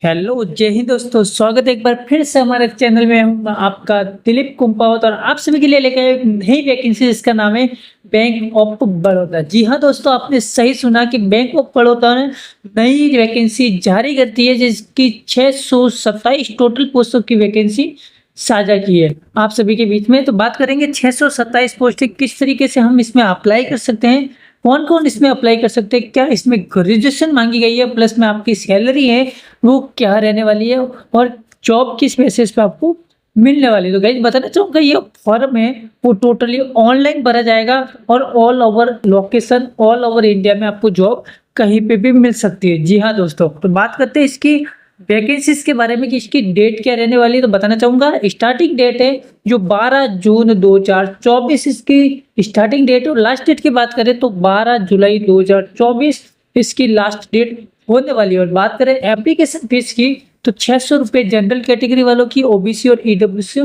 Hello जय हिंद दोस्तों, स्वागत है एक बार फिर से हमारे चैनल में। हम आपका दिलीप कुंपावत और आप सभी के लिए लेकर आए एक नई वैकेंसी जिसका नाम है बैंक ऑफ बड़ौदा। जी हाँ दोस्तों, आपने सही सुना कि बैंक ऑफ बड़ौदा ने नई वैकेंसी जारी करती है जिसकी 627 टोटल पोस्टों की वैकेंसी साझा की है आप सभी के बीच में। तो बात करेंगे 627 पोस्ट किस तरीके से हम इसमें अप्लाई कर सकते हैं, कौन कौन इसमें अप्लाई कर सकते हैं, क्या इसमें ग्रेजुएशन मांगी गई है, प्लस में आपकी सैलरी है वो क्या रहने वाली है और जॉब किस बेसिस पे आपको मिलने वाली है। तो गाइस बताना चाहूँगा ये फॉर्म है वो टोटली ऑनलाइन भरा जाएगा और all over location all over India में आपको जॉब कहीं पे भी मिल सकती है। जी हाँ दोस्तों, तो बात करते हैं इसकी वैकेंसीज के बारे में कि इसकी डेट क्या रहने वाली है। तो बताना चाहूँगा स्टार्टिंग डेट है जो 12 जून 2024 इसकी स्टार्टिंग डेट है और लास्ट डेट की बात करें तो 12 जुलाई 2024 इसकी लास्ट डेट होने वाली है। और बात करें एप्लीकेशन फीस की तो 600 रुपये जनरल कैटेगरी वालों की, ओबीसी और ईडब्ल्यूसी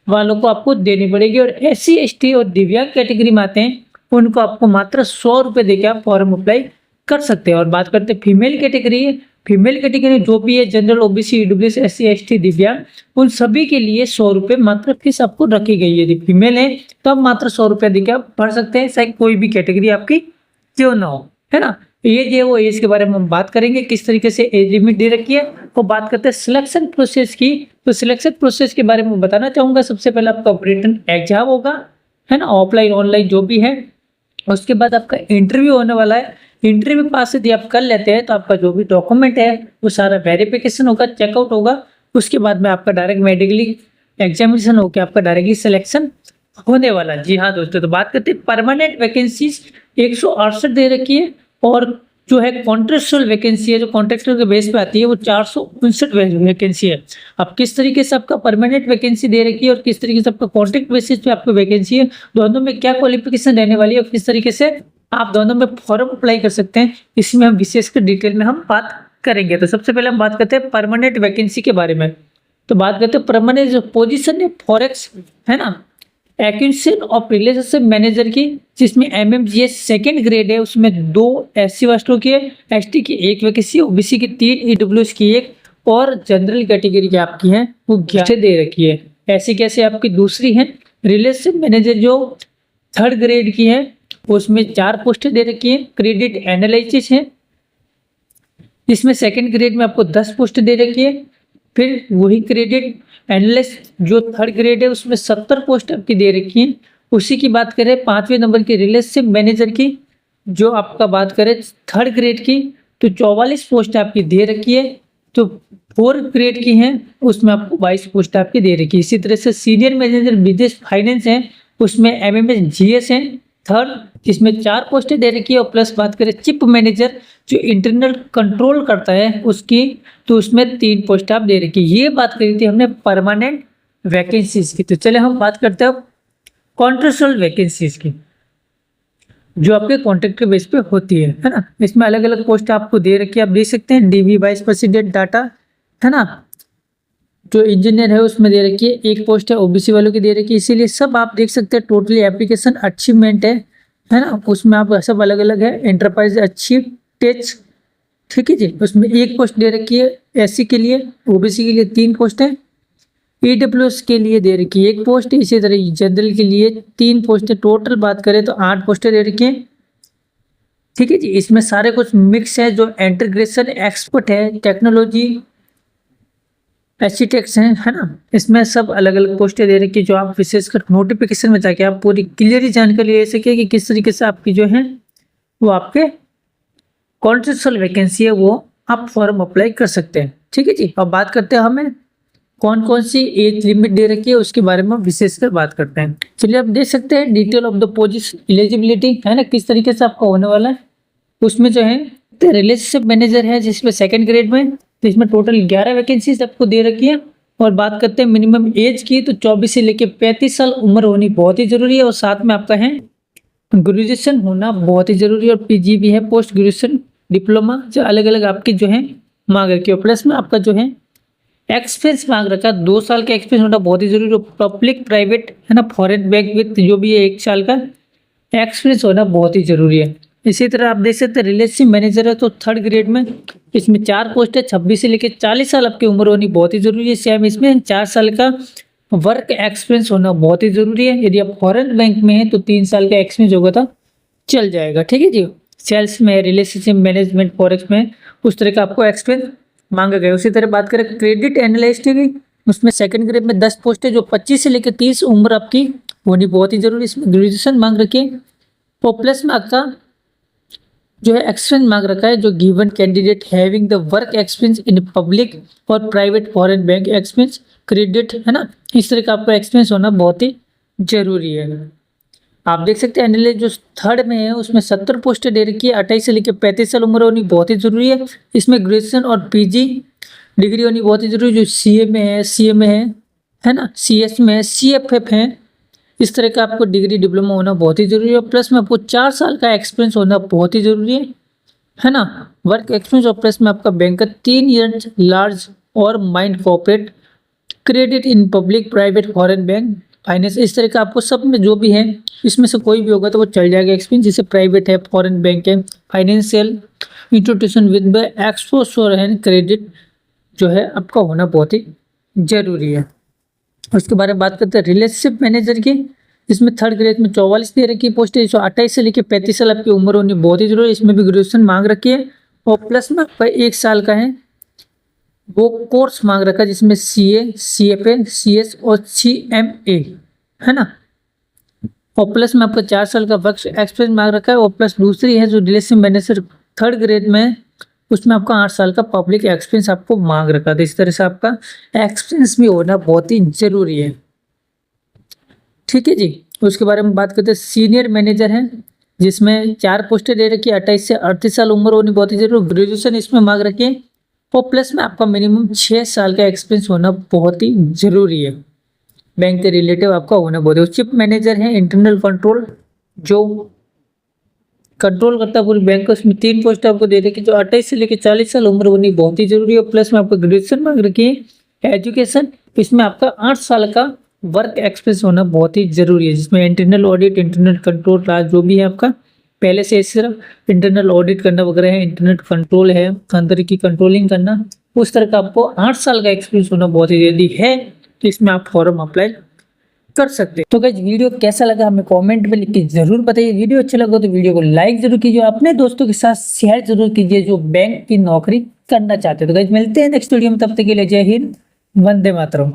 वालों को आपको देनी पड़ेगी और एससी एसटी और दिव्यांग कैटेगरी में आते हैं उनको आपको मात्र 100 रुपये देकर आप फॉर्म अप्लाई कर सकते हैं। और बात करते हैं फीमेल कैटेगरी जो भी है general, OBC, EWS, SC ST, दिव्यांग, उन सभी के लिए 100 रुपये मात्र फीस आपको रखी गई है। यदि फीमेल है तो आप मात्र 100 रुपये देकर आप भर सकते हैं, चाहे कोई भी कैटेगरी आपकी क्यों ना हो, है ना। एज है वो एज के बारे में हम बात करेंगे, किस तरीके से एज लिमिट दे रखी है। तो बात करते हैं सिलेक्शन प्रोसेस की। तो सिलेक्शन प्रोसेस के बारे में बताना चाहूंगा, सबसे पहले आपका रिटन एग्जाम होगा, है ना, ऑफलाइन ऑनलाइन जो भी है। उसके बाद आपका इंटरव्यू होने वाला है। इंटरव्यू पास यदि आप कर लेते हैं तो आपका जो भी डॉक्यूमेंट है वो सारा वेरिफिकेशन होगा, चेकआउट होगा। उसके बाद में आपका डायरेक्ट मेडिकली एग्जामिनेशन होकर आपका डायरेक्टली सिलेक्शन होने वाला। जी हाँ दोस्तों, तो बात करते हैं परमानेंट वैकेंसीज 168 दे रखी है और जो है कॉन्ट्रेक्चुअल वैकेंसी है जो कॉन्ट्रेक्चुअल के बेस पे आती है वो 459 वैकेंसी है। अब किस तरीके से आपका परमानेंट वैकेंसी दे रखी है और किस तरीके से आपका कॉन्ट्रैक्ट बेसिस पे आपको वैकेंसी है, दोनों में क्या क्वालिफिकेशन रहने वाली है और किस तरीके से आप दोनों में फॉर्म अप्लाई कर सकते हैं, इसमें हम विशेषकर डिटेल में हम बात करेंगे। तो सबसे पहले हम बात करते हैं परमानेंट वैकेंसी के बारे में। तो बात करते हैं परमानेंट जो पोजीशन है फॉरेक्स, है ना, एक्विजिशन ऑफ रिलेशनशिप मैनेजर की, जिसमें एमएमजीएस सेकंड ग्रेड है, उसमें 2 एससी वास्टो की है, एसटी की 1 वैकेंसी, ओबीसी की 3, ईडब्ल्यूएस की 1 और जनरल कैटेगरी की आपकी है वो 11 दे रखी है। ऐसी कैसे आपकी दूसरी है रिलेशनशिप मैनेजर जो 3rd ग्रेड की है, उसमें 4 पोस्टें दे रखी है। क्रेडिट एनालिसिस है जिसमें 2nd ग्रेड में आपको 10 पोस्ट दे रखी है। फिर वही क्रेडिट एनालिस्ट जो 3rd ग्रेड है उसमें 70 पोस्ट आपकी दे रखी है। उसी की बात करें 5वें नंबर की रिलेशनशिप मैनेजर की, जो आपका बात करें 3rd ग्रेड की तो 44 पोस्ट आपकी दे रखी है। तो 4th ग्रेड की हैं उसमें आपको 22 पोस्ट आपकी दे रखी है। इसी तरह से सीनियर मैनेजर बिजनेस फाइनेंस है उसमें एमएमएस जीएस है 3rd, जिसमें 4 पोस्टें दे रखी है। और प्लस बात करें चिप मैनेजर जो इंटरनल कंट्रोल करता है उसकी, तो उसमें 3 पोस्ट आप दे रखी है। ये बात करी थी हमने परमानेंट वैकेंसीज की। तो चले हम बात करते हैं कॉन्ट्रेक्चुअल वैकेंसीज की, जो आपके कॉन्ट्रैक्ट के बेस पे होती है ना। इसमें अलग अलग पोस्ट आपको दे रखी है, आप देख सकते हैं। डीवी वाइस प्रेसिडेंट डाटा, है ना, जो इंजीनियर है उसमें दे रखी है 1 पोस्ट है, ओबीसी वालों की दे रखी है। इसीलिए सब आप देख सकते हैं टोटली एप्लीकेशन अचीवमेंट है ना, उसमें आप सब अलग अलग है। एंटरप्राइज अचीव टेच, ठीक है जी, उसमें 1 पोस्ट दे रखी है एससी के लिए, ओबीसी के लिए 3 पोस्ट है, ईडब्ल्यूएस के लिए दे रखी है 1 पोस्ट, इसी तरह जनरल के लिए 3 पोस्ट है। टोटल बात करें तो 8 पोस्टें दे रखी है, ठीक है जी। इसमें सारे कुछ मिक्स है, जो इंटीग्रेशन एक्सपर्ट है, टेक्नोलॉजी एचटेक्स हैं, है ना, इसमें सब अलग अलग पोस्टें दे रखी है, जो आप विशेषकर नोटिफिकेशन में जाके आप पूरी क्लियरली जानकारी ले सके कि किस तरीके से आपकी जो है वो आपके कॉन्ट्रेक्चुअल वैकेंसी है वो आप फॉर्म अप्लाई कर सकते हैं, ठीक है जी। अब बात करते हैं हमें कौन कौन सी एज लिमिट दे रखी है उसके बारे में विशेषकर बात करते हैं। चलिए आप देख सकते हैं detail of the position eligibility, है ना, किस तरीके से आपका होने वाला है। उसमें जो है रिलेशनशिप मैनेजर है जिसमें 2nd ग्रेड में, तो इसमें टोटल 11 वैकेंसीज आपको दे रखी है। और बात करते हैं मिनिमम एज की, तो 24 से लेकर 35 साल उम्र होनी बहुत ही जरूरी है और साथ में आपका है ग्रेजुएशन होना बहुत ही जरूरी है और पीजी भी है, पोस्ट ग्रेजुएशन डिप्लोमा, जो अलग अलग आपकी जो है मांग रखी है। प्लस में आपका जो है एक्सपीरियंस मांग रखा है, 2 साल का एक्सपीरियंस होना बहुत ही जरूरी है। पब्लिक प्राइवेट, है ना, फॉरेन बैंक विथ जो भी है 1 साल का एक्सपीरियंस होना बहुत ही जरूरी है। इसी तरह आप देख सकते हैं रिलेशनशिप मैनेजर है तो 3rd ग्रेड में इसमें 4 पोस्ट है। 26 से लेकर 40 साल आपकी उम्र होनी बहुत ही जरूरी है। सेम इसमें 4 साल का वर्क एक्सपीरियंस होना बहुत ही जरूरी है। यदि आप फॉरेन बैंक में है तो 3 साल का एक्सपीरियंस होगा तो चल जाएगा, ठीक है जी। सेल्स में, रिलेशनशिप मैनेजमेंट, फॉरेक्स में उस तरह का आपको एक्सपीरियंस मांगा गया। उसी तरह बात करें क्रेडिट एनालिस्ट की, उसमें 2nd ग्रेड में 10 पोस्ट है जो 25 से लेकर 30 उम्र आपकी होनी बहुत ही जरूरी है। इसमें ग्रेजुएशन मांग रखी है और प्लस में आपका जो है एक्सपीरियंस मांग रखा है जो given candidate having the work experience in public और private foreign bank experience credit, है ना। इस तरह का आपका एक्सपीरियंस होना बहुत ही जरूरी है। आप देख सकते हैं एनालिस्ट जो 3rd में है उसमें 70 पोस्टें दे रखी है। 28 से लेकर 35 साल उम्र होनी बहुत ही जरूरी है। इसमें ग्रेजुएशन और पीजी डिग्री होनी बहुत ही जरूरी है। जो सीए में है, सीए में है ना, सीएस में है, सीएफएफ है, इस तरह का आपको डिग्री डिप्लोमा होना बहुत ही जरूरी है। प्लस में आपको 4 साल का एक्सपीरियंस होना बहुत ही जरूरी है ना, वर्क एक्सपीरियंस। और प्लस में आपका बैंक का 3 ईयर्स लार्ज और mind corporate credit in public private foreign bank finance, इस तरह का आपको सब में जो भी है इसमें से कोई भी होगा तो वो चल जाएगा एक्सपीरियंस। जैसे प्राइवेट है, फॉरेन बैंक है, financial institution with exposure and credit जो है आपका होना बहुत ही जरूरी है। उसके बारे में बात करते हैं रिलेशनशिप मैनेजर की, इसमें 3rd ग्रेड में 44 दे रखी है पोस्ट है। 28 से लेकर 35 साल आपकी उम्र होनी बहुत ही जरूरी है। इसमें भी ग्रेजुएशन मांग रखी है और प्लस में आपका 1 साल का है वो कोर्स मांग रखा है जिसमें सीए, सीएफए, सीएस और सीएमए, है ना। और प्लस में आपका 4 साल का वर्क एक्सपीरियंस मांग रखा है। और प्लस दूसरी है जो रिलेशनशिप मैनेजर 3rd ग्रेड में, उसमें आपका 8 साल का पब्लिक एक्सपीरियंस आपको मांग रखा था। इस तरह से आपका एक्सपीरियंस भी होना बहुत ही जरूरी है, ठीक है जी। उसके बारे में बात करते हैं सीनियर मैनेजर है जिसमें 4 पोस्टें दे रखी है। 28 से 38 साल उम्र होनी बहुत ही जरूरी। ग्रेजुएशन इसमें मांग रखी है और प्लस में आपका मिनिमम 6 साल का एक्सपीरियंस होना बहुत ही जरूरी है। बैंक के रिलेटिव आपका होना बहुत है। चिप मैनेजर है इंटरनल कंट्रोल जो कंट्रोल करता है पूरी बैंक को, उसमें 3 पोस्ट आपको दे रखी है जो 28 से लेकर 40 साल उम्र होनी बहुत ही जरूरी है। प्लस में आपको ग्रेजुएशन मांग रखी है। एजुकेशन इसमें आपका 8 साल का वर्क एक्सपीरियंस होना बहुत ही जरूरी है जिसमें इंटरनल ऑडिट, इंटरनल कंट्रोल जो भी है आपका पहले से सिर्फ इंटरनल ऑडिट करना वगैरह है, इंटरनल कंट्रोल है, अंदर की कंट्रोलिंग करना, उस तरह का आपको 8 साल का एक्सपीरियंस होना बहुत ही जरूरी है। तो इसमें आप फॉर्म अप्लाई कर सकते हैं। तो गाइस वीडियो कैसा लगा हमें कमेंट में लिख के जरूर बताइए। वीडियो अच्छा लगा तो वीडियो को लाइक जरूर कीजिए, अपने दोस्तों के साथ शेयर जरूर कीजिए जो बैंक की नौकरी करना चाहते हैं। तो गाइस मिलते हैं नेक्स्ट वीडियो में, तब तक के लिए जय हिंद, वंदे मातरम।